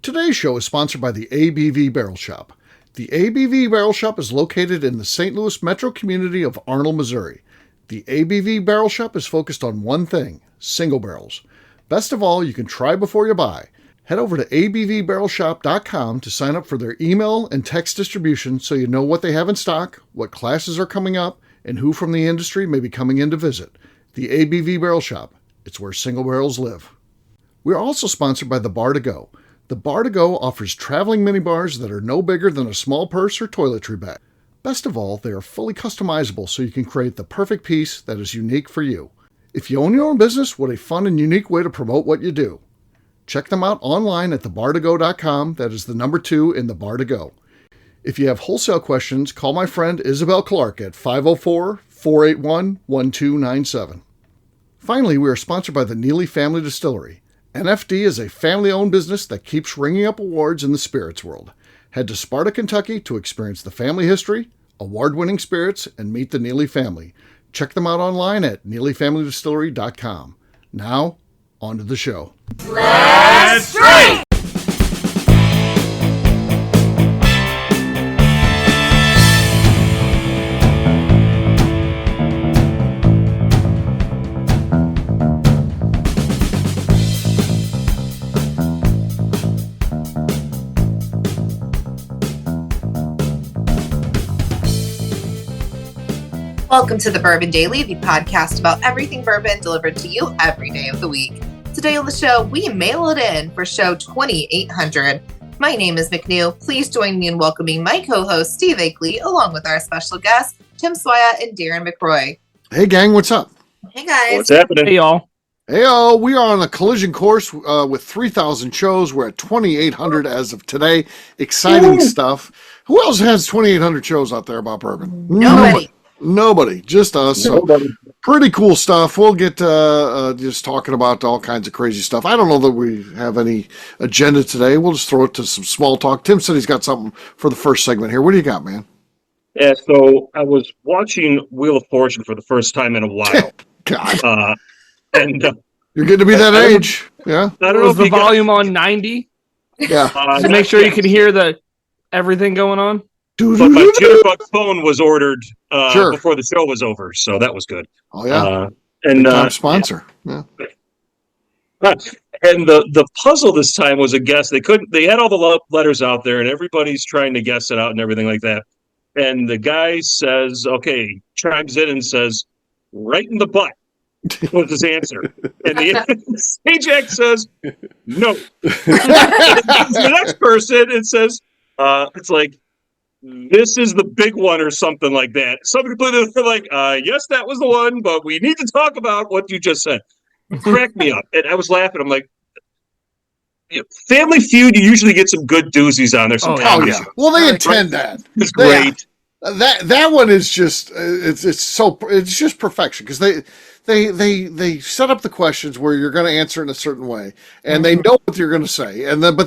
Today's show is sponsored by the ABV Barrel Shop. The ABV Barrel Shop is located in the St. Louis metro community of Arnold, Missouri. The ABV Barrel Shop is focused on one thing, single barrels. Best of all, you can try before you buy. Head over to abvbarrelshop.com to sign up for their email and text distribution so you know what they have in stock, what classes are coming up, and who from the industry may be coming in to visit. The ABV Barrel Shop. It's where single barrels live. We are also sponsored by the Bar to Go. The Bar to Go offers traveling minibars that are no bigger than a small purse or toiletry bag. Best of all, they are fully customizable so you can create the perfect piece that is unique for you. If you own your own business, what a fun and unique way to promote what you do. Check them out online at thebar2go.com. That is the number 2 in the Bar to Go. If you have wholesale questions, call my friend Isabel Clark at 504-481-1297. Finally, we are sponsored by the Neely Family Distillery. NFD is a family-owned business that keeps ringing up awards in the spirits world. Head to Sparta, Kentucky to experience the family history, award-winning spirits, and meet the Neely family. Check them out online at neelyfamilydistillery.com. Now, on to the show. Let's drink! Welcome to the Bourbon Daily, the podcast about everything bourbon delivered to you every day of the week. Today on the show, we mail it in for show 2800. My name is McNew. Please join me in welcoming my co-host, Steve Akeley, along with our special guests, Tim Swaya and Darren McRoy. Hey, gang, what's up? Hey, guys. What's happening? Hey, y'all. Hey, y'all. We are on a collision course with 3,000 shows. We're at 2,800 as of today. Exciting stuff. Who else has 2,800 shows out there about bourbon? Nobody, just us. So pretty cool stuff. We'll get just talking about all kinds of crazy stuff. I don't know that we have any agenda today. We'll just throw it to some small talk. Tim said he's got something for the first segment here. What do you got, man? Yeah, so I was watching Wheel of Fortune for the first time in a while. God. And you're getting to be that age. Yeah. I don't know if the volume on 90? Yeah. To make sure you can hear the everything going on? But my Jitterbug phone was ordered before the show was over, so that was good. Oh yeah, and sponsor. Yeah. And the puzzle this time was a guess. They had all the letters out there, and everybody's trying to guess it out and everything like that. And the guy says, "Okay," chimes in and says, "Right in the butt." Was his answer, and the Ajax says, "No." The next person it says, "It's like." This is the big one or something like that. Somebody put it like, yes, that was the one, but we need to talk about what you just said. Crack me up. And I was laughing. I'm like, Family Feud, you usually get some good doozies on there. Oh, yeah. Well, they intend that. It's great. That one is just, it's just perfection because they set up the questions where you're going to answer in a certain way, and they know what you're going to say, and then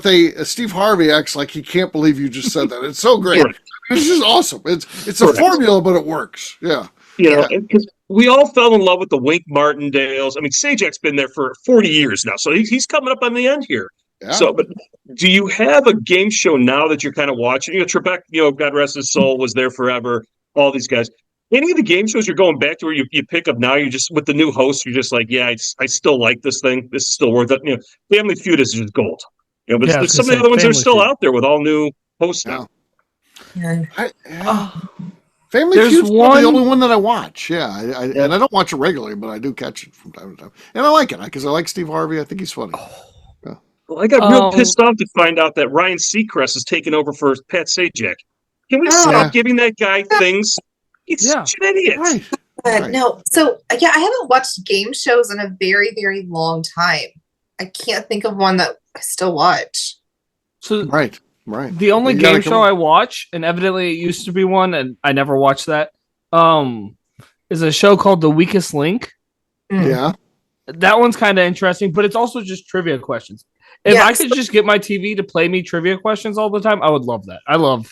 Steve Harvey acts like he can't believe you just said that. It's so great. It's just awesome. It's a formula, but it works. Yeah, because we all fell in love with the Wink Martindales. I mean, Sajak's been there for 40 years now, so he's coming up on the end here. Yeah. So, but do you have a game show now that you're kind of watching? Trebek, God rest his soul, was there forever. All these guys. Any of the game shows you're going back to where you pick up now, you're just with the new host, you're just like, yeah, I still like this thing. This is still worth it. Family Feud is just gold. But some of the other ones are still out there with all new hosts now. Yeah. Family Feud's the only one that I watch. Yeah, and I don't watch it regularly, but I do catch it from time to time, and I like it because I like Steve Harvey. I think he's funny. Well, I got real pissed off to find out that Ryan Seacrest is taking over for Pat Sajak. Can we stop giving that guy things? He's such an idiot. Right. No, so I haven't watched game shows in a very, very long time. I can't think of one that I still watch. So right. The only game show I watch, and evidently it used to be one, and I never watched that, is a show called The Weakest Link. Yeah. That one's kind of interesting, but it's also just trivia questions. If I could just get my TV to play me trivia questions all the time, I would love that.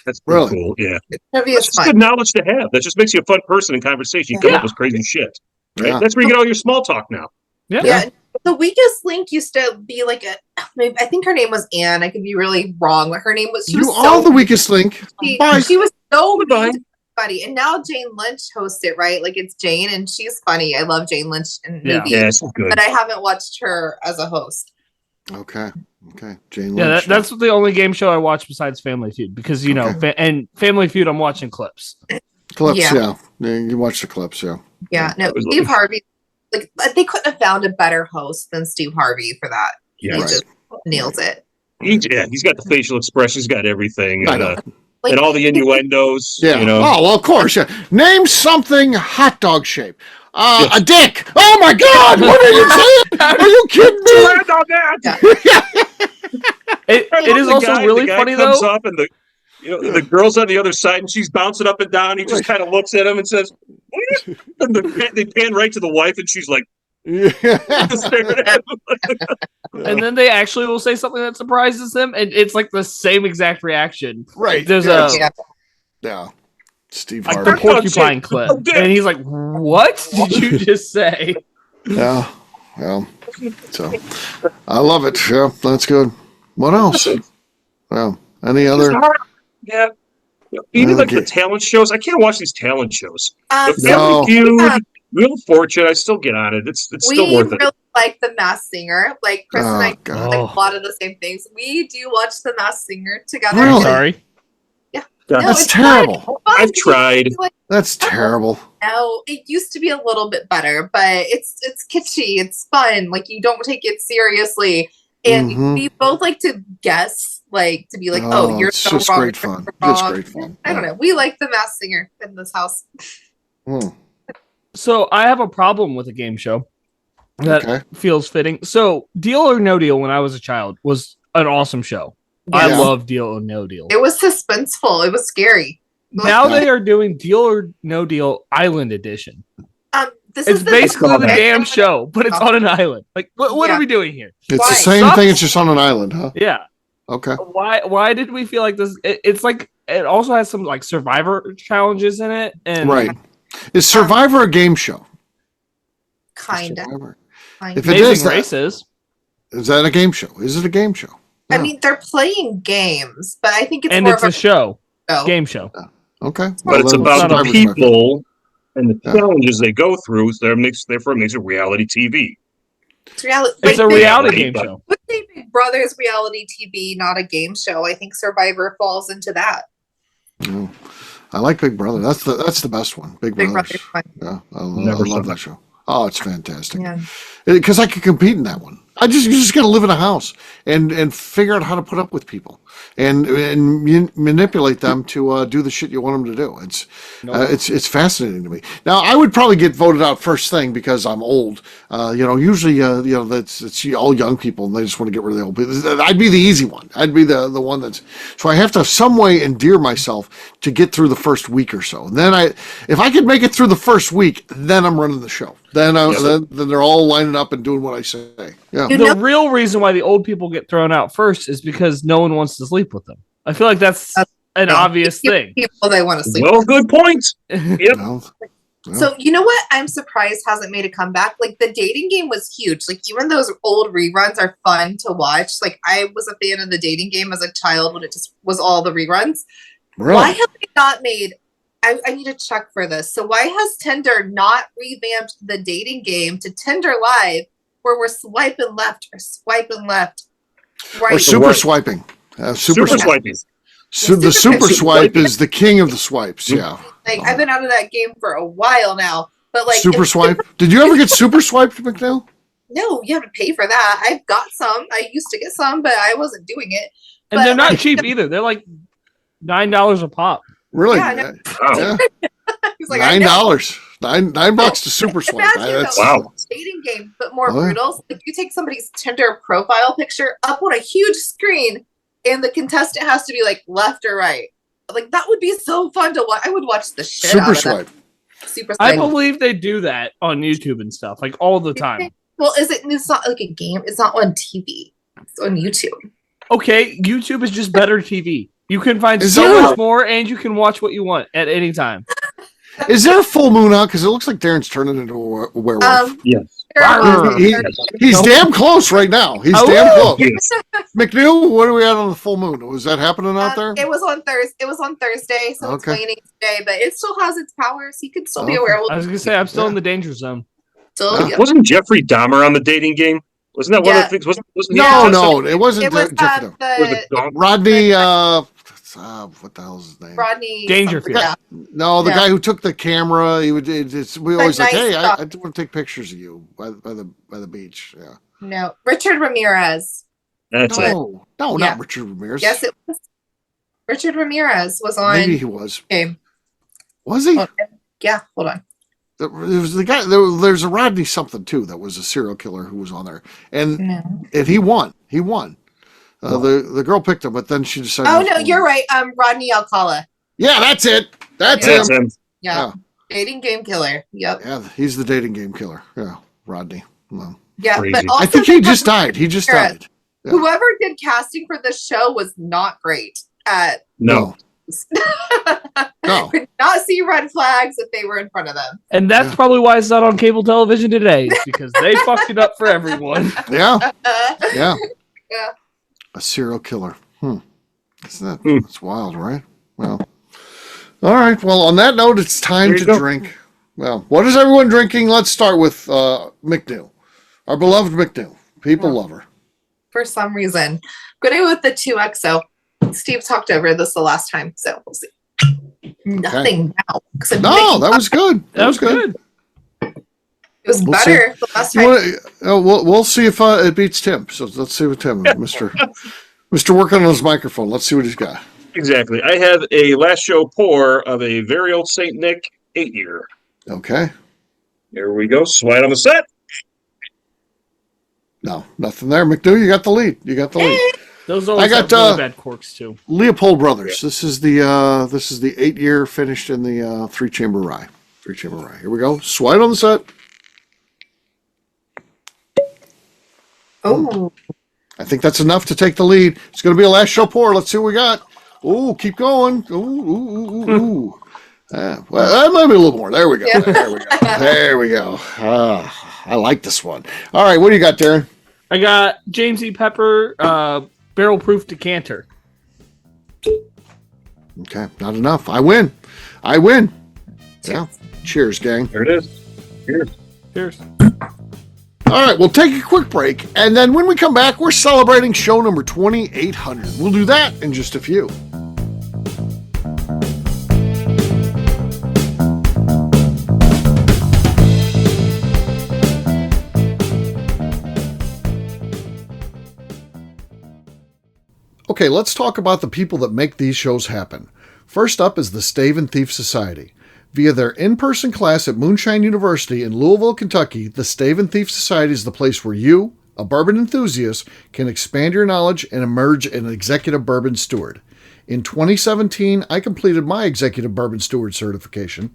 That's really cool. Yeah. That's just good knowledge to have. That just makes you a fun person in conversation. You come up with crazy shit. Right? Yeah. That's where you get all your small talk now. Yeah. The weakest link used to be like I think her name was Anne. I could be really wrong, but her name was. You are the weakest link. She was so mean to everybody, and now Jane Lynch hosts it, right? Like it's Jane, and she's funny. I love Jane Lynch in movies, she's good. but I haven't watched her as a host. Okay, Jane Lynch. Yeah, that's the only game show I watch besides Family Feud because and Family Feud, I'm watching clips. Yeah. You watch the clips, yeah. Yeah, no, Steve Harvey. Like they couldn't have found a better host than Steve Harvey for that. Yeah, he just nails it. He's got the facial expression. He's got everything. I know. And all the innuendos. Yeah. You know? Oh, well, of course. Yeah. Name something hot dog shape. A dick. Oh my God! What are you saying? Are you kidding me? It is also really funny comes though. Up and the girl's on the other side, and she's bouncing up and down. He just kind of looks at him and says, "What?" And they pan right to the wife, and she's like, staring at him. And then they actually will say something that surprises them, and it's like the same exact reaction. Right. There's Steve like Harvey. the porcupine clip, and he's like, "What did you just say?" Yeah. Well, so I love it. Yeah, that's good. What else? Well, any other? Yeah. Even like the talent shows. I can't watch these talent shows. The No. Family Feud, Wheel of Fortune, I still get on it. It's still worth it. We really like The Masked Singer. Like Chris and I like a lot of the same things. We do watch The Masked Singer together. Really? Sorry. Yeah. No, that's terrible. Fun. I've tried. That's terrible. No, it used to be a little bit better, but it's kitschy. It's fun. Like you don't take it seriously. And we both like to guess, like to be like, "Oh, you're it's so just wrong." great fun. It's great fun. I don't know. We like The Masked Singer in this house. So I have a problem with a game show that feels fitting. So Deal or No Deal, when I was a child, was an awesome show. Yeah. I love Deal or No Deal. It was suspenseful. It was scary. Now they are doing Deal or No Deal Island Edition. It's basically the damn show, but it's on an island. Like, what are we doing here? It's the same thing. It's just on an island, huh? Yeah. Okay. Why did we feel like this? It's like it also has some like Survivor challenges in it, and right. Is Survivor a game show? Kind of. If it is, Races. Is that a game show? Is it a game show? I mean, they're playing games, but I think it's and more it's a show, game show. Okay, but it's about the people and the challenges they go through. So therefore, it makes it reality TV. It's a reality game show. Would say Big Brother's reality TV, not a game show. I think Survivor falls into that. Oh, I like Big Brother. That's the best one. Big Brother's fun. Yeah, I love that show. Oh, it's fantastic. Yeah. Because I could compete in that one. You just got to live in a house and figure out how to put up with people and manipulate them to do the shit you want them to do. It's fascinating to me. Now I would probably get voted out first thing because I'm old. Usually that's all young people and they just want to get rid of the old people. I'd be the easy one. I'd be the one so I have to some way endear myself to get through the first week or so. And then if I could make it through the first week, then I'm running the show. Then they're all lining up and doing what I say. Yeah. The real reason why the old people get thrown out first is because no one wants to sleep with them. I feel like that's an obvious thing. People they want to sleep. Well, good point. Yep. So you know what? I'm surprised hasn't made a comeback. Like the dating game was huge. Like even those old reruns are fun to watch. Like I was a fan of the dating game as a child when it just was all the reruns. Really? Why have they not made? I need to check for this. So why has Tinder not revamped the dating game to Tinder Live, where we're swiping left or swiping left? Right. Or super swiping. Super swiping. So the super swipe is the king of the swipes. Yeah. Like I've been out of that game for a while now, but like super swipe. Did you ever get super swiped, McNew? No, you have to pay for that. I've got some. I used to get some, but I wasn't doing it. And they're not cheap either. They're like $9 a pop. Really? Yeah. He's like, $9. $9 to super swipe. Wow. Dating game, but more brutal. Like you take somebody's Tinder profile picture up on a huge screen, and the contestant has to be like left or right. Like that would be so fun to watch. I would watch the shit super out of swipe. That. Super swipe. I believe they do that on YouTube and stuff, like all the time. Well, it's not like a game. It's not on TV. It's on YouTube. Okay, YouTube is just better TV. You can find so much more, and you can watch what you want at any time. Is there a full moon out? Because it looks like Darren's turning into a werewolf. Yes. He's damn close right now. He's damn close. Yes. McNew, what are we at on the full moon? Was that happening out there? It was on Thursday, so it's waning today, but it still has its powers. He could still be a werewolf. I was gonna say I'm still in the danger zone. Wasn't Jeffrey Dahmer on the dating game? Wasn't that one of the things? Wasn't no, it wasn't. It was Jeffrey the Rodney. What the hell's his name? Rodney Dangerfield. No, the guy who took the camera. He would. We always like, hey, I want to take pictures of you by the beach. Yeah. No, Richard Ramirez. That's it. No, not Richard Ramirez. Yes, it was. Richard Ramirez was on. Maybe he was. Okay. Was he? Yeah. Hold on. There was the guy. There's a Rodney something too that was a serial killer who was on there, and he won. He won. The girl picked him, but then she decided. Oh no, you're right. Rodney Alcala. Yeah, that's it. That's him. Yeah. Dating game killer. Yep. Yeah, he's the dating game killer. Yeah, Rodney. Well, yeah, crazy. but also I think he just died. He just died. Yeah. Whoever did casting for this show was not great at. No. Could not see red flags if they were in front of them. And that's probably why it's not on cable television today, because they fucked it up for everyone. Yeah. Yeah. Yeah. A serial killer. That's wild, right? Well. All right. Well, on that note, it's time to drink. Well, what is everyone drinking? Let's start with McNew. Our beloved McNew. People love her. For some reason. I'm going to go with the 2XO. Steve talked over this the last time, so we'll see. Nothing now. No, that was good. That was good. It was better the last time. We'll see if it beats Tim. So let's see what Tim, Mr. working on his microphone. Let's see what he's got. Exactly. I have a last show pour of a very old St. Nick 8-year. Okay. Here we go. Slide on the set. No, nothing there. McNew, you got the lead. Those always have really bad corks too. Leopold Brothers. Yeah. This is the 8-year finished in the 3-chamber rye. 3-chamber rye. Here we go. Slide on the set. Oh. I think that's enough to take the lead. It's going to be a last show pour. Let's see what we got. Oh, keep going. Ooh. Well, that might be a little more. There we go. Yeah. There we go. I like this one. All right, what do you got, Darren? I got James E. Pepper barrel proof decanter. Okay, not enough. I win. Yeah. Cheers, gang. There it is. Cheers. All right, we'll take a quick break, and then when we come back, we're celebrating show number 2800. We'll do that in just a few. Okay, let's talk about the people that make these shows happen. First up is the Stave and Thief Society. Via their in-person class at Moonshine University in Louisville, Kentucky, the Stave and Thief Society is the place where you, a bourbon enthusiast, can expand your knowledge and emerge an executive bourbon steward. In 2017, I completed my executive bourbon steward certification.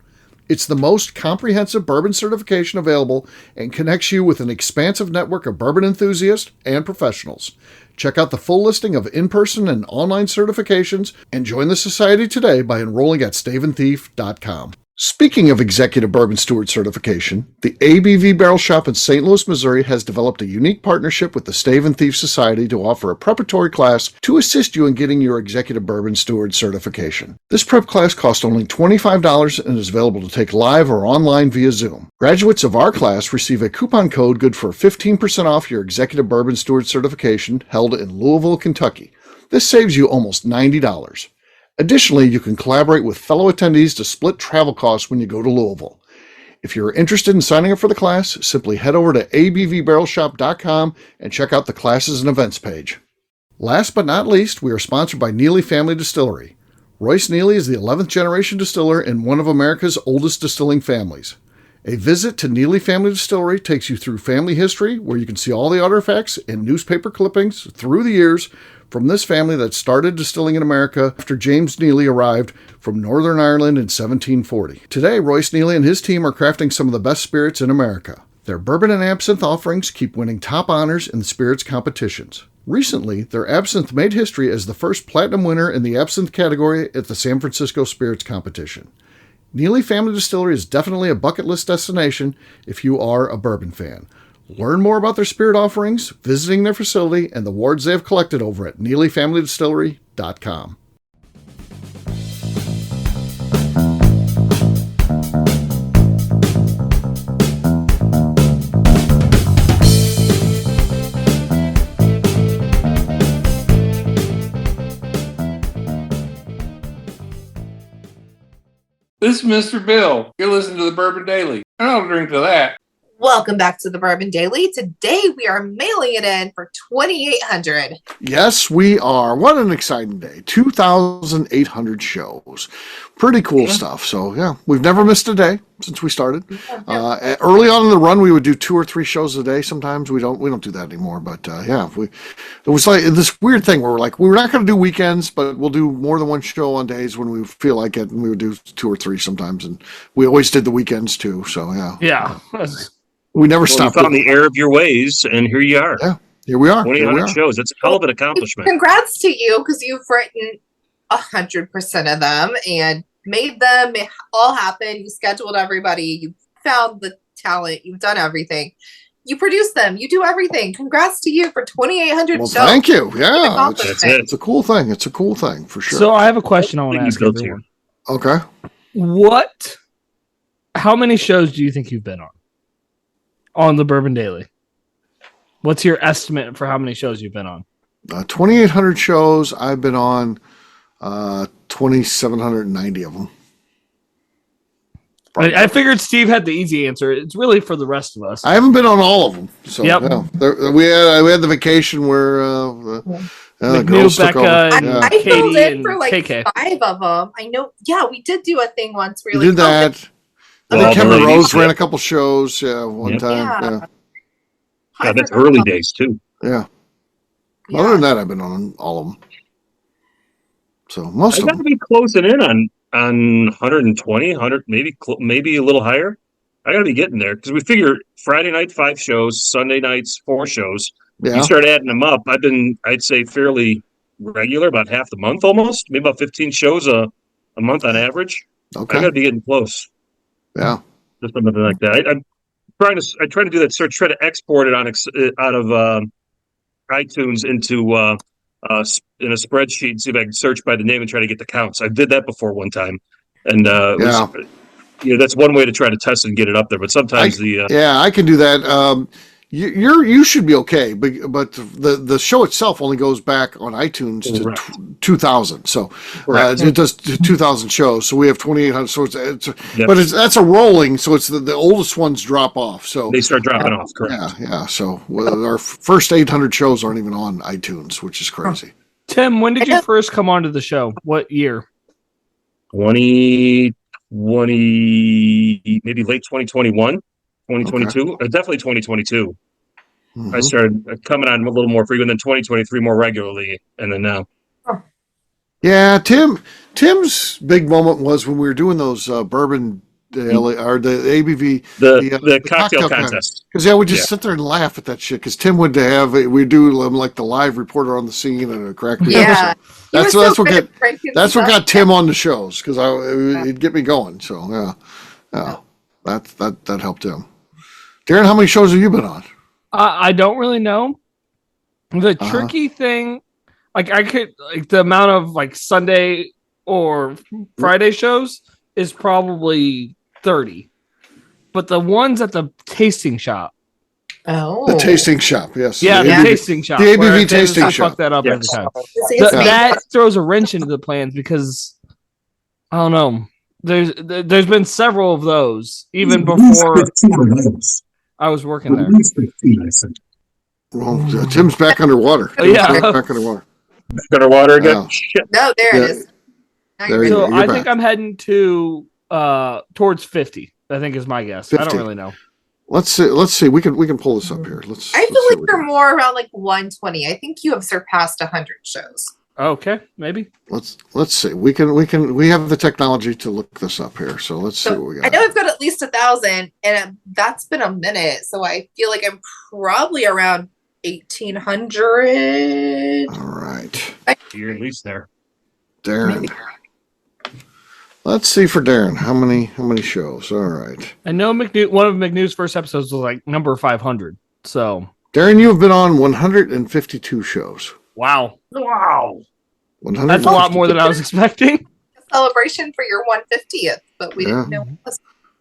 It's the most comprehensive bourbon certification available and connects you with an expansive network of bourbon enthusiasts and professionals. Check out the full listing of in-person and online certifications and join the society today by enrolling at staveandthief.com. Speaking of executive bourbon steward certification, the ABV Barrel Shop in St. Louis, Missouri has developed a unique partnership with the Stave and Thief Society to offer a preparatory class to assist you in getting your executive bourbon steward certification. This prep class costs only $25 and is available to take live or online via Zoom. Graduates of our class receive a coupon code good for 15% off your executive bourbon steward certification held in Louisville, Kentucky. This saves you almost $90. Additionally, you can collaborate with fellow attendees to split travel costs when you go to Louisville. If you're interested in signing up for the class, simply head over to abvbarrelshop.com and check out the classes and events page. Last but not least, we are sponsored by Neely Family Distillery. Royce Neely is the 11th generation distiller in one of America's oldest distilling families. A visit to Neely Family Distillery takes you through family history, where you can see all the artifacts and newspaper clippings through the years from this family that started distilling in America after James Neely arrived from Northern Ireland in 1740. Today, Royce Neely and his team are crafting some of the best spirits in America. Their bourbon and absinthe offerings keep winning top honors in the spirits competitions. Recently, their absinthe made history as the first platinum winner in the absinthe category at the San Francisco Spirits Competition. Neely Family Distillery is definitely a bucket list destination if you are a bourbon fan. Learn more about their spirit offerings, visiting their facility, and the awards they have collected over at NeelyFamilyDistillery.com. This is Mr. Bill. You're listening to the Bourbon Daily. And I'll drink to that. Welcome back to the Bourbon Daily. Today we are mailing it in for 2,800. Yes, we are. What an exciting day. 2,800 shows. Pretty cool stuff. So, yeah, we've never missed a day since we started. Early on in the run, we would do 2 or 3 shows a day. Sometimes we don't do that anymore. But, it was like this weird thing where we're like, we're not going to do weekends, but we'll do more than one show on days when we feel like it. And we would do 2 or 3 sometimes. And we always did the weekends, too. So, yeah. Yeah. We never stopped. You found the error of your ways, and here you are. Yeah, here we are. 2,800 shows. That's a hell of an accomplishment. Congrats to you, because you've written 100% of them and made them all happen. You scheduled everybody. You found the talent. You've done everything. You produce them. You do everything. Congrats to you for 2,800 shows. Thank you. Yeah, it's a cool thing. It's a cool thing for sure. So I have a question I want to ask everyone. Okay. How many shows do you think you've been on the Bourbon Daily? What's your estimate for how many shows you've been on? 2,800 shows. I've been on 2,790 of them. I figured Steve had the easy answer. It's really for the rest of us. I haven't been on all of them. So yep. Yeah. We had the vacation where McNew, Becca, and I Katie filled in and for like KK. 5 of them. I know. Yeah, we did do a thing once. We did that. I think Kevin Rose ran a couple shows. One time. Yeah, that's early days too. Yeah. Other than that, I've been on all of them. So most of them. I got to be closing in on 120, 100, maybe a little higher. I got to be getting there because we figure Friday night 5 shows, Sunday nights 4 shows. Yeah. You start adding them up. I'd say fairly regular, about half the month almost, maybe about 15 shows a month on average. Okay. I got to be getting close. Yeah. Just something like that. I try to do that search, try to export it out of iTunes into in a spreadsheet and see if I can search by the name and try to get the counts. I did that before one time, and that's one way to try to test it and get it up there. But sometimes I can do that. You should be okay, but the show itself only goes back on iTunes to 2000. So it does 2000 shows. So we have 2,800. So that's a rolling. So it's the oldest ones drop off. So they start dropping off. Correct. Yeah. So our first 800 shows aren't even on iTunes, which is crazy. Tim, when did you first come onto the show? What year? 2020, maybe late 2021. 2022, definitely 2022. Mm-hmm. I started coming on a little more frequent than 2023, more regularly, and then now. Yeah, Tim's big moment was when we were doing those bourbon or the ABV, the cocktail contest. Because we just sit there and laugh at that shit. Because Tim would we do like the live reporter on the scene and a crack. Yeah, that's what got Tim on the shows because it'd get me going. So that helped him. Darren, how many shows have you been on? I don't really know. The tricky thing, I could the amount of Sunday or Friday shows is probably 30, but the ones at the tasting shop. Oh, the tasting shop, yes. Yeah, the tasting shop. The ABV tasting shop. Fuck that up every time. That throws a wrench into the plans because I don't know. There's been several of those even before I was working there. Well, Tim's back underwater. Back underwater. Back underwater again. No, there it is. So I think I'm heading to towards 50. I think is my guess. 50. I don't really know. Let's see. We can pull this up here. I feel like you're more around 120. I think you have surpassed 100 shows. Okay, maybe. Let's see. We have the technology to look this up here. So let's see what we got. I know I've got at least 1,000, and that's been a minute. So I feel like I'm probably around 1,800. All right. You're at least there. Darren. Let's see for Darren. How many shows? All right. I know McNew. One of McNew's first episodes was like number 500. So Darren, you have been on 152 shows. wow. 152. That's a lot more than I was expecting. Celebration for your 150th, but we didn't know.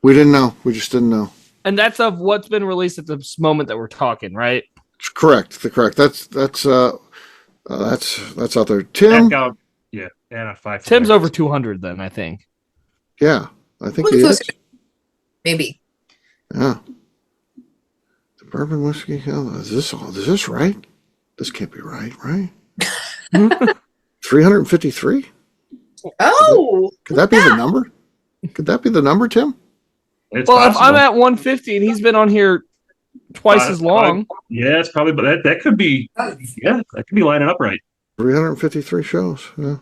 We didn't know. We just didn't know. And that's of what's been released at this moment that we're talking, right? Correct. That's out there. Tim. Yeah, and a 5. Tim's over 200 then, I think. Yeah, I think he is. Maybe. Yeah. The bourbon whiskey. Oh, is this right? This can't be right? 353? Oh, Could that be the number? Could that be the number, Tim? It's well, possible. if I'm at 150 and he's been on here twice as long. Yeah, it's probably, but that could be, that could be lining up right. 353 shows. Yeah.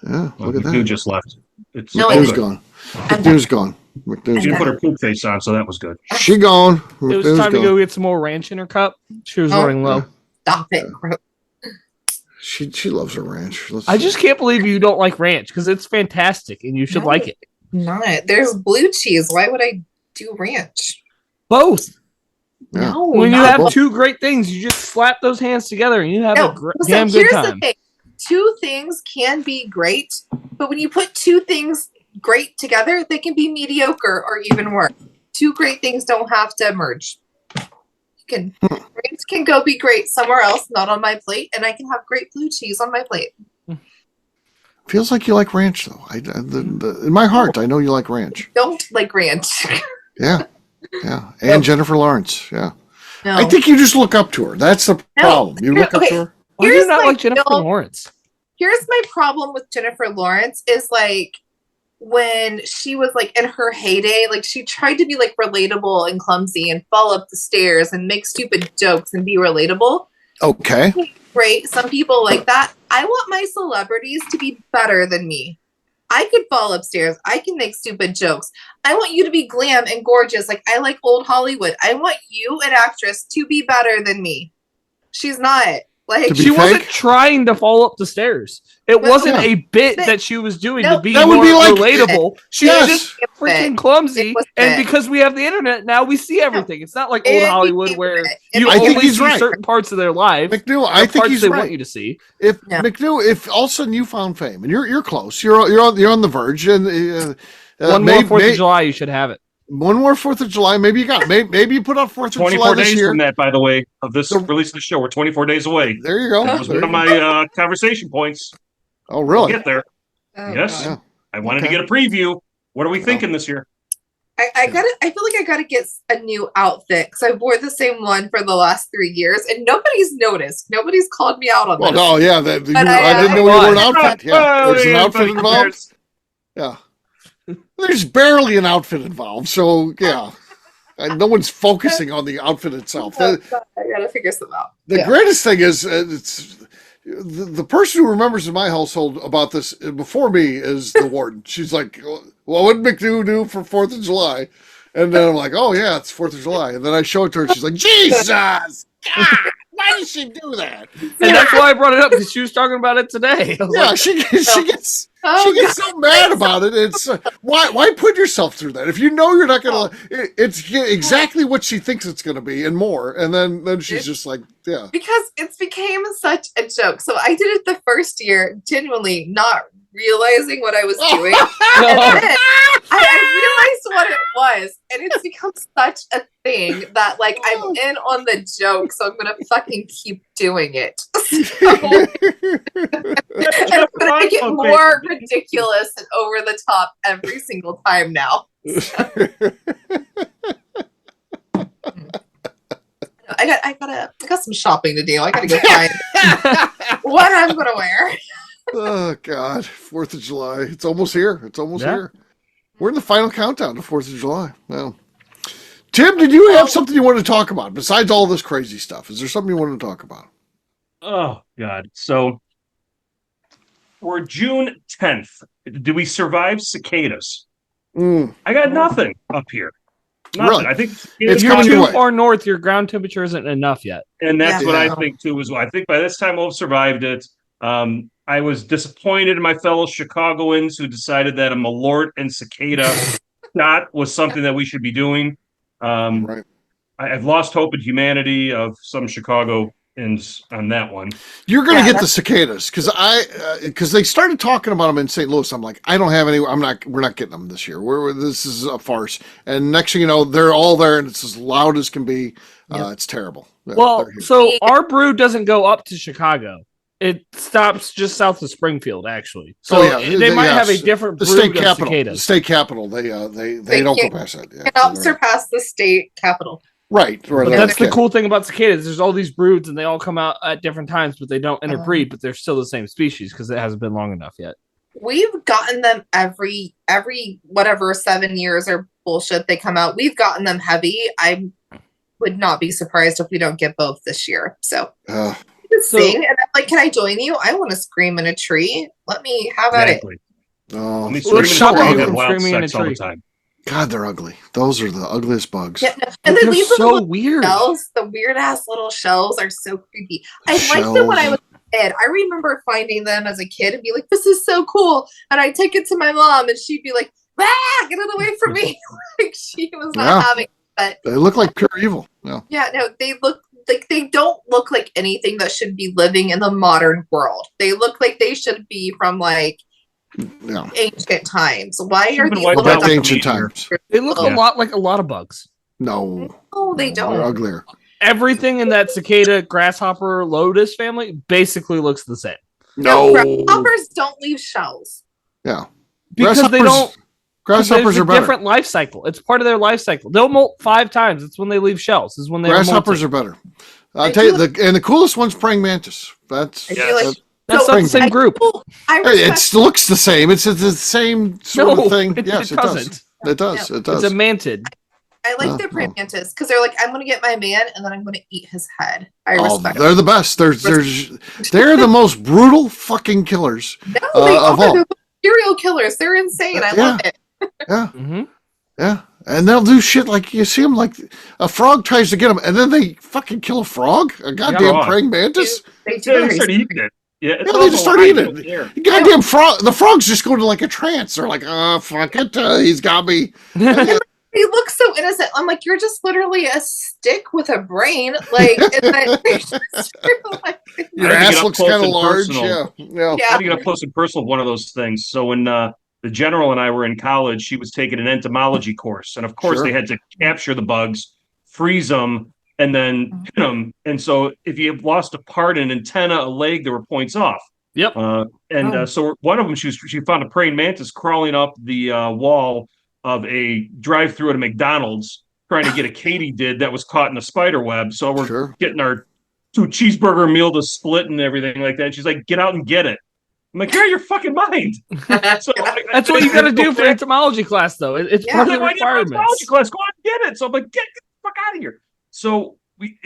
Yeah, look at that. McNew just left. McNew's gone. McNew's gone. She didn't put her poop face on, so that was good. She gone. It was time to go get some more ranch in her cup. She was running low. Stop it. She loves her ranch. I just can't believe you don't like ranch because it's fantastic and you should like it. Not. There's blue cheese. Why would I do ranch? Both. Yeah. No. When you not have both. two great things, you just slap those hands together and you have a So damn good here's time. the thing. Two things can be great, but when you put two things great together, they can be mediocre or even worse. Two great things don't have to merge. Ranch can go be great somewhere else, not on my plate, and I can have great blue cheese on my plate. Feels like you like ranch, though. In my heart, I know you like ranch. Don't like ranch. Yeah. And Jennifer Lawrence. Yeah. No. I think you just look up to her. That's the problem. You look up to her. Why do you Here's not my like Jennifer deal. Lawrence? Here's my problem with Jennifer Lawrence is like when she was like in her heyday, like she tried to be like relatable and clumsy and fall up the stairs and make stupid jokes and be relatable. Okay. Great. Some people like that. I want my celebrities to be better than me. I could fall upstairs. I can make stupid jokes. I want you to be glam and gorgeous. Like I like old Hollywood. I want you, an actress, to be better than me. She's not. Like She wasn't trying to fall up the stairs. It wasn't a bit that she was doing to be more relatable. She was just freaking clumsy. And because we have the internet now, we see everything. It's not like old Hollywood where you only see certain parts of their life. McNew, I think he's they right. want you to see. McNew, if all of a sudden you found fame and you're close, you're on the verge, and one more 4th of July, you should have it. One more 4th of July, maybe you got it. Maybe you put out 4th of July 24 this days year. from that, by the way, of this release of the show. We're 24 days away. There you go. That was one of my conversation points. Oh, really? We'll get there. Yes. Yeah. I wanted to get a preview. What are we thinking this year? I feel like I gotta get a new outfit because I wore the same one for the last 3 years and nobody's noticed. Nobody's called me out on this. Oh, yeah. I didn't know you wore an outfit. Yeah. There's an outfit involved. Yeah. There's barely an outfit involved, so yeah. No one's focusing on the outfit itself. I gotta figure some out. The greatest thing is it's the person who remembers in my household about this before me is the warden. She's like, "Well, what did McNew do for 4th of July?" And then I'm like, "Oh yeah, it's 4th of July." And then I show it to her. She's like, "Jesus, God, why did she do that?" And that's why I brought it up because she was talking about it today. Yeah, she gets so mad about it. It's why put yourself through that if you know you're not gonna. It's exactly what she thinks it's gonna be and more. And then she's just like, yeah, because it's became such a joke. So I did it the first year, genuinely not realizing what I was doing. And then I realized what it was, and it's become such a thing that like I'm in on the joke, so I'm gonna fucking keep doing it. So, and I'm gonna make it more ridiculous and over the top every single time now. I got some shopping to do. I gotta go find what I'm gonna wear. Oh God, 4th of July. It's almost here. Here. We're in the final countdown to 4th of July. Now, Tim, did you have something you want to talk about besides all this crazy stuff? Is there something you want to talk about? Oh God. So for June 10th, do we survive cicadas? I got nothing up here. Nothing. Really? I think it's you're coming too your way. far north. Your ground temperature isn't enough yet. And that's what I think too. I think by this time we'll have survived it. I was disappointed in my fellow Chicagoans who decided that a Malort and cicada shot was something that we should be doing. Right. I've lost hope in humanity of some Chicagoans on that one. You're going to get the cicadas because they started talking about them in St. Louis. I'm like, I don't have any. We're not getting them this year. This is a farce. And next thing you know, they're all there, and it's as loud as can be. It's terrible. Well, so our brew doesn't go up to Chicago. It stops just south of Springfield, actually. So they might have a different brew state of capital. cicadas. The state capital. They don't go past that. Yeah, cannot surpass the state capital. Right. But that's the cool thing about cicadas. There's all these broods, and they all come out at different times, but they don't interbreed. But they're still the same species because it hasn't been long enough yet. We've gotten them every whatever 7 years or bullshit they come out. We've gotten them heavy. I would not be surprised if we don't get both this year. So. Sing, and I'm like, can I join you? I want to scream in a tree. Let me have at it. Oh, let me scream in a tree all the time. God, they're ugly. Those are the ugliest bugs. Yeah, no. And they leave so weird. Shells. The weird ass little shells are so creepy. I liked them when I was a kid. I remember finding them as a kid and be like, "This is so cool." And I'd take it to my mom, and she'd be like, "Ah, get it away from me!" Like she was not having it. But they look like pure evil. Yeah, no, they look. Like they don't look like anything that should be living in the modern world. They look like they should be from like ancient times. Why are these ancient times? They look a lot like a lot of bugs. No, they don't. They're uglier. Everything in that cicada, grasshopper, lotus family basically looks the same. No, grasshoppers don't leave shells. Yeah, because they don't. Grasshoppers are better. Different life cycle. It's part of their life cycle. They'll molt 5 times. It's when they leave shells. Is when they grasshoppers are better. I'll tell you, the coolest one's praying mantis. That's not the same group. It looks the same. It's the same sort of thing. Yes, it doesn't. It does. It does. It's a mantid. I like the praying mantis because they're like, I'm going to get my man and then I'm going to eat his head. I respect. They're the best. They're the most brutal fucking killers of all. Serial killers. They're insane. I love it. Yeah. Mm-hmm. Yeah. And they'll do shit like you see them like a frog tries to get them and then they fucking kill a frog? A goddamn praying mantis? They start eating it. Yeah, they just start eating it. Goddamn frog. The frogs just go to like a trance. They're like, fuck it. He's got me. They look so innocent. I'm like, you're just literally a stick with a brain. Like, your ass looks kind of large. Yeah. I had to get up close and personal with one of those things. So when the general and I were in college, she was taking an entomology course. And of course, they had to capture the bugs, freeze them, and then pin them. And so if you lost a part, an antenna, a leg, there were points off. Yep. So one of them, she found a praying mantis crawling up the wall of a drive-through at a McDonald's trying to get a katydid that was caught in a spider web. So we're getting our 2 cheeseburger meal to split and everything like that. And she's like, get out and get it. I'm like, you're out of your fucking mind. So that's what you got to do for entomology class, though. It's part of the requirements. Entomology class, go out and get it. So I'm like, get the fuck out of here. So we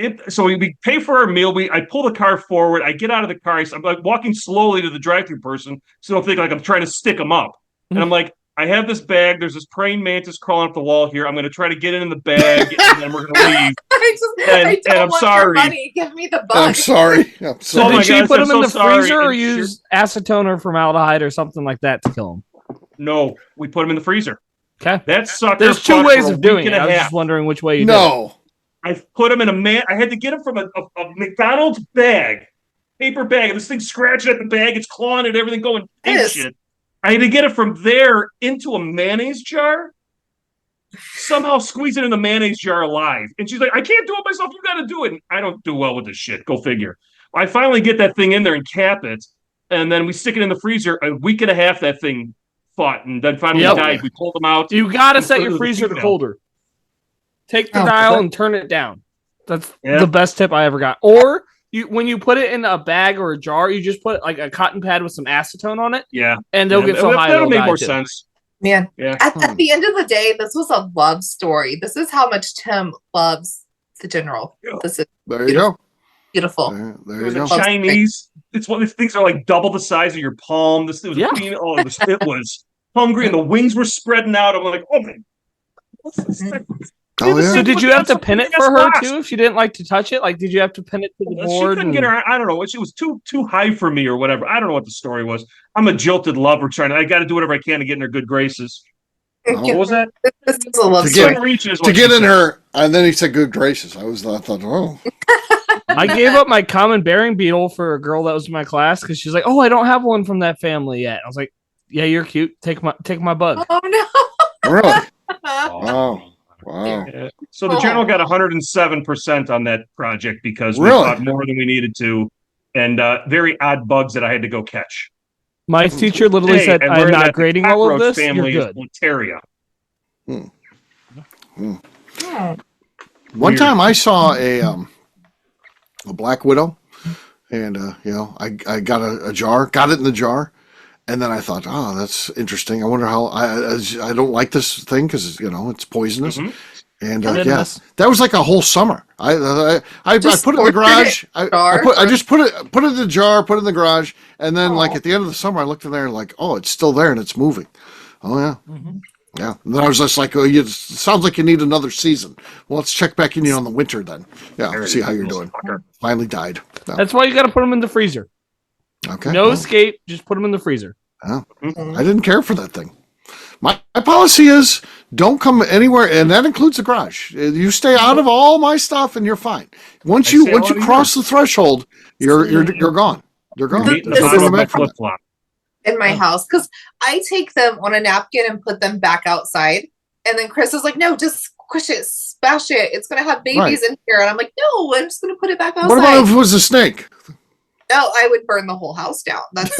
pay for our meal. I pull the car forward. I get out of the car. I'm like walking slowly to the drive-thru person, so don't think like I'm trying to stick them up. And I'm like, I have this bag. There's this praying mantis crawling up the wall here. I'm going to try to get it in the bag, and then we're going to leave. I don't want sorry. Your money. Give me the bug. I'm sorry. So did she put them in the freezer or use acetone or formaldehyde or something like that to kill them? No, we put them in the freezer. Okay. That sucker. There's 2 ways of doing it. I was just wondering which way you did it. I put them in I had to get them from a McDonald's bag, paper bag. And this thing's scratching at the bag. It's clawing at everything, going shit. I had to get it from there into a mayonnaise jar, somehow squeeze it in the mayonnaise jar alive. And she's like, I can't do it myself. You got to do it. And I don't do well with this shit. Go figure. I finally get that thing in there and cap it. And then we stick it in the freezer. A week and a half, that thing fought. And then finally died. We pulled them out. You got to set your freezer to colder. Take the dial and turn it down. That's the best tip I ever got. Or when you put it in a bag or a jar, you just put like a cotton pad with some acetone on it. Yeah. And they'll get so high. That'll make more sense. Man, at the end of the day, this was a love story. This is how much Tim loves the general. This is there you go. Beautiful. There you go. Chinese. It's one of these things are like double the size of your palm. This thing was it was hungry and the wings were spreading out. I'm like, oh man. Oh, yeah. So did you have to pin it for her too if she didn't like to touch it? Like, did you have to pin it to the board? She couldn't get her. I don't know. It was too high for me or whatever. I don't know what the story was. I'm a jilted lover I got to do whatever I can to get in her good graces. Oh. What was that? This is a love To story. get in her, and then he said good graces. I thought, oh. I gave up my common bearing beetle for a girl that was in my class because she's like, "Oh, I don't have one from that family yet." I was like, "Yeah, you're cute. Take my bug." Oh no! Really? Wow. Wow. Yeah. So the journal got 107% on that project because we Really? caught more than we needed to, and very odd bugs that I had to go catch. My teacher literally said, and "I'm learned not that the grading all of cockroach this. You're family is good." Ontario. One time I saw a black widow, and I got a jar, got it in the jar, and then I thought, oh, that's interesting. I wonder how I don't like this thing because it's poisonous. Mm-hmm. And Goodness. that was like a whole summer. I put it in the garage. I just put it in the jar, put it in the garage, and then like at the end of the summer, I looked in there and like, oh, it's still there and it's moving. Oh yeah, yeah. And then I was just like, oh, it sounds like you need another season. Well, let's check back in on the winter then. Yeah, see how you're doing. Finally died. No. That's why you got to put them in the freezer. Okay. No escape. Just put them in the freezer. Oh, I didn't care for that thing. My policy is don't come anywhere, and that includes the garage. You stay out of all my stuff, and you're fine. Once you cross the threshold, you're gone. You're gone. In my house, because I take them on a napkin and put them back outside, and then Chris is like, "No, just squish it, smash it. It's gonna have babies in here." And I'm like, "No, I'm just gonna put it back outside." What about if it was a snake? No, I would burn the whole house down. That's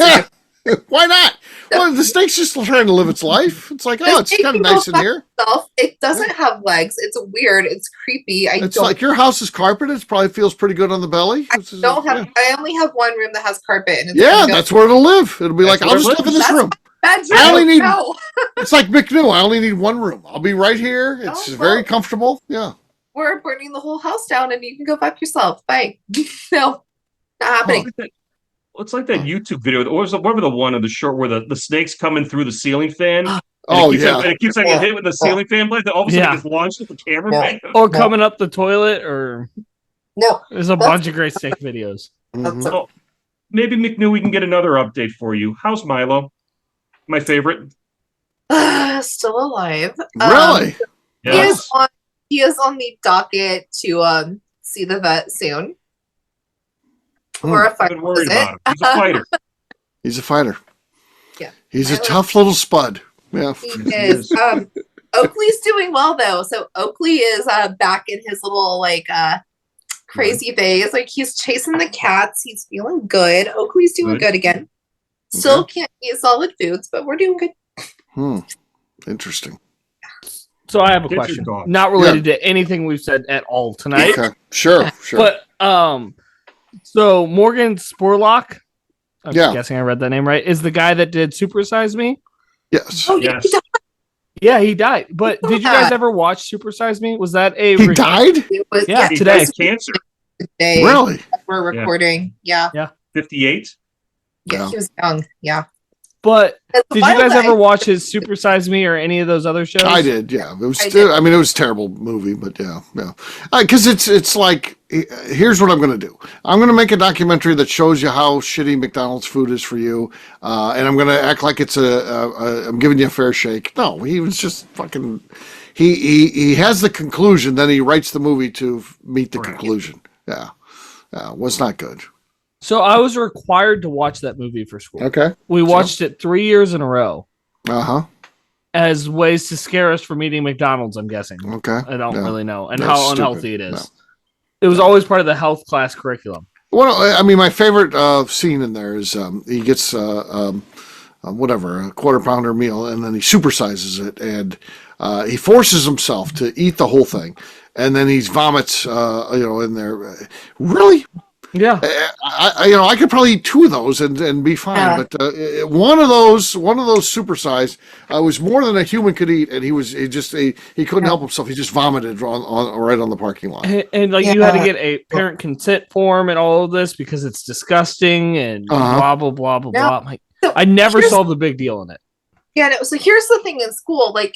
Why not? Well, the snake's just trying to live its life. It's like, oh, it's kind of nice in here. It doesn't have legs. It's weird. It's creepy. It's like your house is carpeted. It probably feels pretty good on the belly. I only have one room that has carpet. And that's where it'll live. It'll be like, I'll just live in this room. I only need. It's like McNew. I only need one room. I'll be right here. It's very comfortable. Yeah. We're burning the whole house down, and you can go back yourself. Bye. No, not happening. Well, it's like that YouTube video. Whatever the one of the short where the snake's coming through the ceiling fan. And it keeps like hit with the ceiling fan blade. All of a sudden it gets launched at the camera. Or coming up the toilet, or no. There's a bunch of great snake videos. So maybe McNew, we can get another update for you. How's Milo? My favorite. Still alive. Really? He is on the docket to see the vet soon. I've been worried about him. He's a fighter. He's a fighter. Yeah. He's a tough little spud. Yeah. He is. Oakley's doing well though. So Oakley is back in his little crazy phase. Like he's chasing the cats. He's feeling good. Oakley's doing good again. Still can't eat solid foods, but we're doing good. Interesting. So I have a question. Not related to anything we've said at all tonight. Okay. Sure. But so Morgan Spurlock, I'm guessing I read that name right, is the guy that did Super Size Me? Yes. Oh, yes. Yeah, he died. But did you guys ever watch Super Size Me? Was that a... He died? It was, today. He died of cancer. Today. Really? We're recording. Yeah. 58? Yeah, he was young. Yeah. But did you guys ever watch his Super Size Me or any of those other shows? I did, yeah. It was it was a terrible movie, but yeah. Because it's like, here's what I'm going to do. I'm going to make a documentary that shows you how shitty McDonald's food is for you, and I'm going to act like it's I'm giving you a fair shake. No, he was just fucking. He has the conclusion, then he writes the movie to meet the conclusion. Yeah, was not good. So I was required to watch that movie for school. Okay. We watched it 3 years in a row. Uh-huh. As ways to scare us from eating McDonald's, I'm guessing. Okay. I don't really know. And That's how stupid. unhealthy it is. No. It was always part of the health class curriculum. Well, I mean, my favorite scene in there is he gets a quarter pounder meal, and then he supersizes it, and he forces himself to eat the whole thing, and then he vomits, in there. Really? Yeah, I could probably eat 2 of those and be fine. But one of those supersized was more than a human could eat, and he couldn't help himself. He just vomited right on the parking lot. And you had to get a parent consent form and all of this because it's disgusting and blah blah blah blah blah. I never saw the big deal in it. Yeah, no. So here's the thing in school, like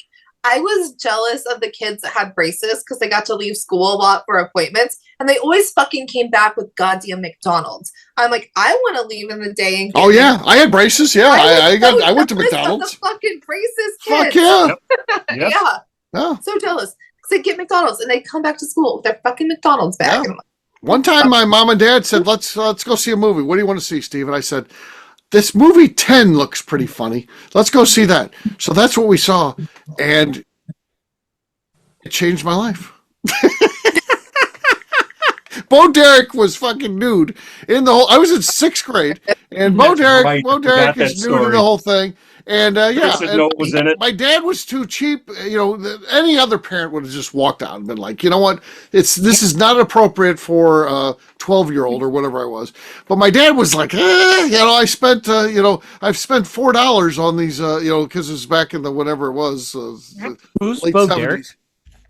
I was jealous of the kids that had braces because they got to leave school a lot for appointments, and they always fucking came back with goddamn McDonald's. I'm like, I want to leave in the day and get Oh yeah, I had braces. Yeah, I went to jealous of McDonald's. the fucking braces Fuck kids. yeah. Yep. Yeah. So jealous. Because they get McDonald's and they come back to school with their fucking McDonald's bag. Yeah. And I'm like, One time, my mom and dad said, "Let's go see a movie. What do you want to see, Steve?" And I said, "This movie 10 looks pretty funny. Let's go see that." So that's what we saw, and it changed my life. Bo Derek was fucking nude in the whole. I was in 6th grade, and Bo Derek is nude in the whole thing. And Chris's note was in it. My dad was too cheap. Any other parent would have just walked out and been like, you know what? This is not appropriate for a 12-year-old or whatever I was. But my dad was like, I spent, I've spent $4 on these, because it was back in the whatever it was. Who's late Bo 70s. Derek?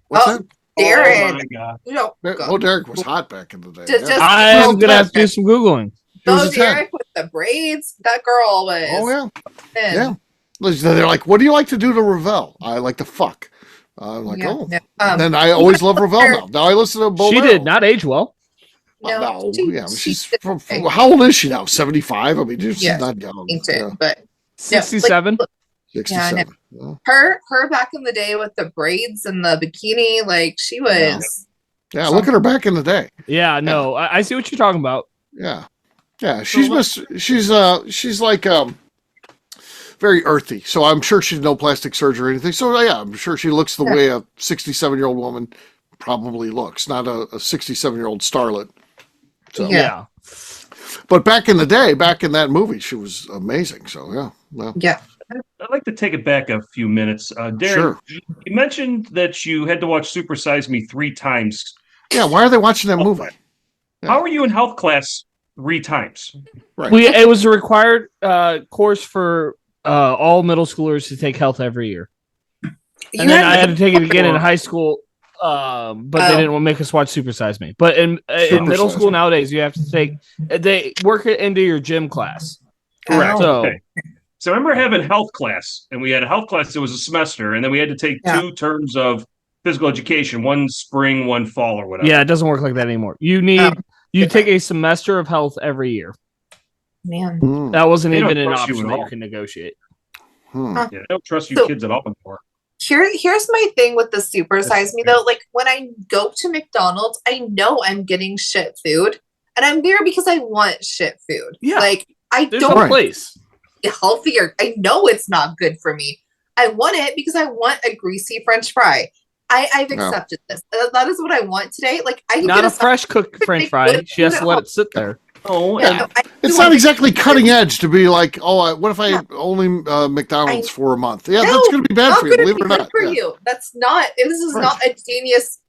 What's that? Darren. Oh my God. No, Bo Derek was hot back in the day. Just- yeah. I'm gonna have to do some googling. She was Bo a 10. Derek with the braids. That girl was. Oh yeah. thin. Yeah. They're like, what do you like to do to Ravel? I like to fuck. I'm like, Yeah, oh. no, And then I always love Ravel now. Now I listen to Bo. She did not age well. No, she- she's she- from, how old is she now? 75? I mean, she's Yes, not young. ancient, Yeah, but 67. 67. Yeah. her back in the day with the braids and the bikini, like she was. Yeah, look at her back in the day. Yeah, no, I see what you're talking about. Yeah. Yeah, she's like very earthy. So I'm sure she's no plastic surgery or anything. So yeah, I'm sure she looks the way a 67-year-old woman probably looks, not a 67-year-old starlet. So Yeah. but back in the day, back in that movie, she was amazing. So yeah. Well, Yeah. I'd like to take it back a few minutes. Darren, Sure. you mentioned that you had to watch Super Size Me 3 times. yeah, why are they watching that movie? Yeah. How are you in health class 3 times? Right. It was a required course for all middle schoolers to take health every year. You And then had I had to take it again in high school, but they didn't want to make us watch Super Size Me. But in middle Size school Me. nowadays, you have to take they work it into your gym class. Correct. So Okay. So I remember having health class, and we had a health class that was a semester, and then we had to take 2 terms of physical education, one spring, one fall, or whatever. yeah, it doesn't work like that anymore. You need you take a semester of health every year. man. Hmm. That wasn't They don't even an trust you option at that you all. can negotiate. Hmm. Yeah, I don't trust you So- kids at all anymore. Here's my thing with the Super Size Me though. Like when I go to McDonald's, I know I'm getting shit food, and I'm there because I want shit food. Yeah. Like I There's don't no Right. place. get healthier. I know it's not good for me. I want it because I want a greasy French fry. I've Yeah. accepted this. That is what I want today. Like I can Not get a fresh cooked French make fry. good She has food to at let home. it sit there. Oh, Yeah, I It's do not want- exactly cutting edge to be like, what if I only McDonald's for a month? Yeah, No, that's going to be bad not for you, gonna believe be it or good not. for Yeah. you. That's not. This is Right. not a genius.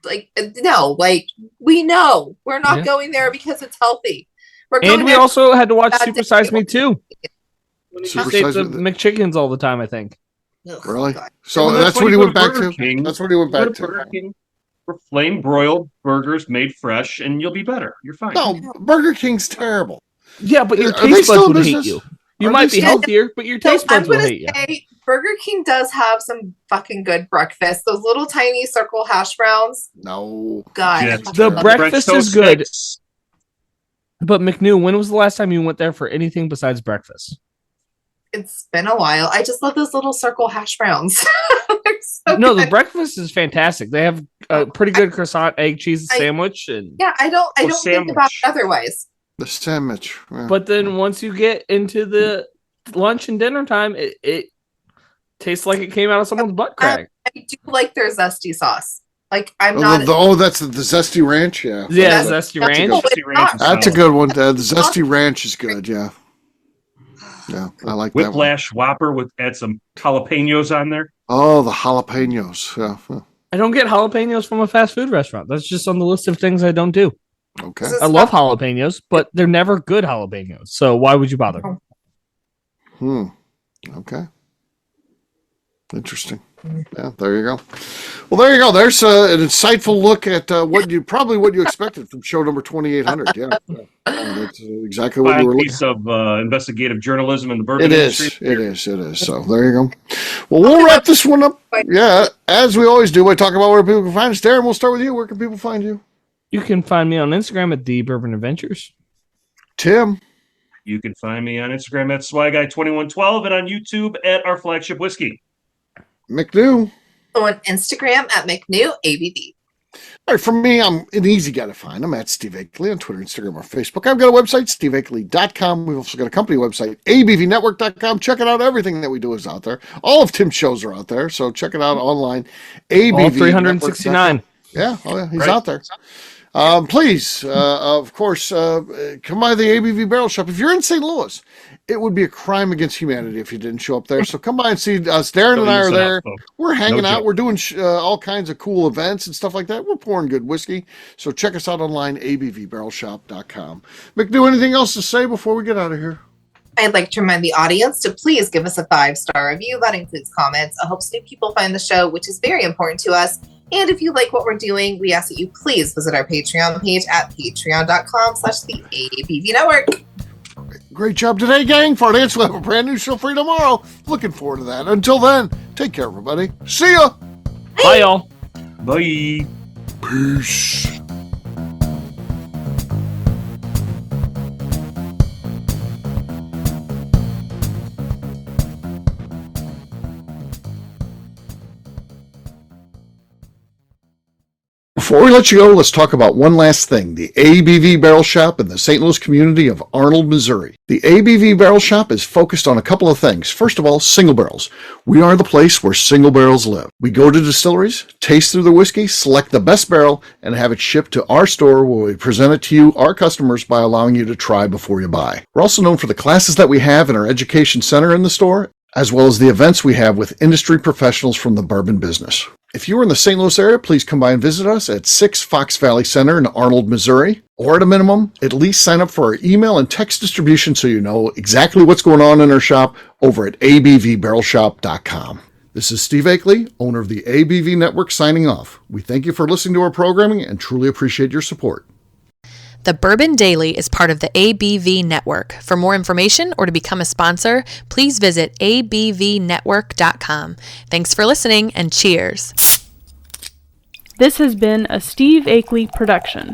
Like no, like we know we're not Yeah. going there because it's healthy. We're going And we there also had to watch Bad Super day. Size Me too. Super Just ate Size the Me- McChickens all the time, I think. Ugh, Really? God. So Well, that's why what you he go went back Burger to? King. That's what he went Go to back to. Burger King for flame broiled burgers made fresh, and you'll be better. You're fine. No, Burger King's terrible. Yeah, but your Are they taste still buds in would hate business? you. You Are might they be still- healthier, but your So taste I'm buds will gonna hate you. say Burger King does have some fucking good breakfast. Those little tiny circle hash browns. No. God, Yeah. I fucking The love it. breakfast French is toast good. sticks. But McNew, when was the last time you went there for anything besides breakfast? It's been a while. I just love those little circle hash browns. They're so No, the good. breakfast is fantastic. They have a pretty good croissant, egg, cheese, I- sandwich, and Yeah, I don't think about sandwich. it otherwise. The sandwich. Yeah. but then once you get into the lunch and dinner time, it tastes like it came out of someone's butt crack. I do like their zesty sauce. Like I'm Oh, not. that's the Zesty Ranch. Yeah. Yeah, That's- zesty that's ranch. good. Zesty ranch is That's a solid. good one. The Zesty Ranch is good. Yeah. Yeah, I like that one. Whiplash Whopper with add some jalapenos on there. Oh, the jalapenos. Yeah. I don't get jalapenos from a fast food restaurant. That's just on the list of things I don't do. Okay. This is I love not- jalapenos, but they're never good jalapenos. So why would you bother? Okay. Interesting. Yeah, there you go. Well, there you go. There's an insightful look at what you expected from show number 2800. Yeah, that's exactly what you Fine were looking. piece of investigative journalism in the bourbon It industry. is. So there you go. Well, we'll wrap this one up. Yeah, as we always do, by talking about where people can find us. Darren, we'll start with you. Where can people find you? You can find me on Instagram at The Bourbon Adventures. Tim. You can find me on Instagram at SwyGuy2112 and on YouTube at Our Flagship Whiskey. McNew. On Instagram at McNew ABV. All right, for me, I'm an easy guy to find. I'm at Steve Akeley on Twitter, Instagram, or Facebook. I've got a website, steveakeley.com. We've also got a company website, abvnetwork.com. Check it out. Everything that we do is out there. All of Tim's shows are out there, so check it out online. All 369. Yeah, he's out there. Please, of course, come by the ABV Barrel Shop. If you're in St. Louis, it would be a crime against humanity if you didn't show up there. So come by and see us. Darren and I are there. We're hanging out. We're doing all kinds of cool events and stuff like that. We're pouring good whiskey. So check us out online, abvbarrelshop.com. McNew, anything else to say before we get out of here? I'd like to remind the audience to please give us a 5-star review. That includes comments. I hope new people find the show, which is very important to us. And if you like what we're doing, we ask that you please visit our Patreon page at patreon.com/the ABV Network. Great job today, gang. Fartance will have a brand new show for you tomorrow. Looking forward to that. Until then, take care, everybody. See ya. Bye, y'all. Bye. Peace. Before we let you go, let's talk about one last thing, the ABV Barrel Shop in the St. Louis community of Arnold, Missouri. The ABV Barrel Shop is focused on a couple of things. First of all, single barrels. We are the place where single barrels live. We go to distilleries, taste through the whiskey, select the best barrel, and have it shipped to our store where we present it to you, our customers, by allowing you to try before you buy. We're also known for the classes that we have in our education center in the store, as well as the events we have with industry professionals from the bourbon business. If you are in the St. Louis area, please come by and visit us at 6 Fox Valley Center in Arnold, Missouri. Or at a minimum, at least sign up for our email and text distribution so you know exactly what's going on in our shop over at abvbarrelshop.com. This is Steve Akeley, owner of the ABV Network, signing off. We thank you for listening to our programming and truly appreciate your support. The Bourbon Daily is part of the ABV Network. For more information or to become a sponsor, please visit abvnetwork.com. Thanks for listening and cheers. This has been a Steve Akeley production.